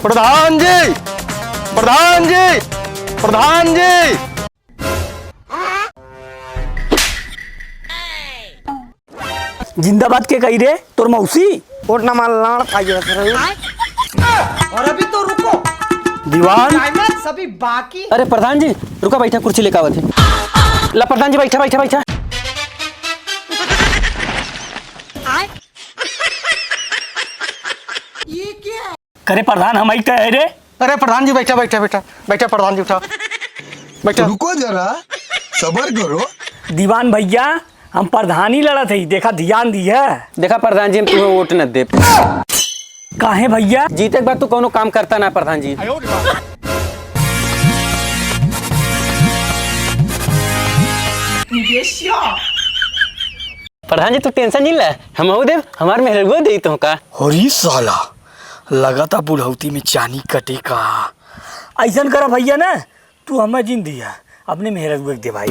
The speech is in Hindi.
प्रधान जी, प्रधान जी, प्रधान जी। जिंदाबाद के कही रे तोर मौसी वोट ना मालना चाहिए सर। और अभी तो रुको, दीवान। क्लाइमैक्स अभी बाकी। अरे प्रधान जी रुका, बैठा, कुर्सी लेकर आवत है। ला प्रधान जी बैठा बैठा बैठा। ये क्या है? करे प्रधान हम कह रे। अरे प्रधान जी बैठा बैठा बैठा बैठा, प्रधान जी उठा बैठा। रुको जरा, सबर करो। दीवान भैया हम प्रधानी लड़त है, देखा ध्यान दिया। देखा प्रधान जी हम तुम्हें वोट न दे। काहे भैया? जीते के बाद तो कोनो काम करता ना प्रधान जी। प्रधान जी तू टेंशन नहीं ले, हम देव हमारे मेहरगो दे तो का। अरे साला लगाता बुढ़ौती में चानी कटे का। ऐसा करा भैया ना, तू हमें जिन दिया अपने मेहरगो दे भाई।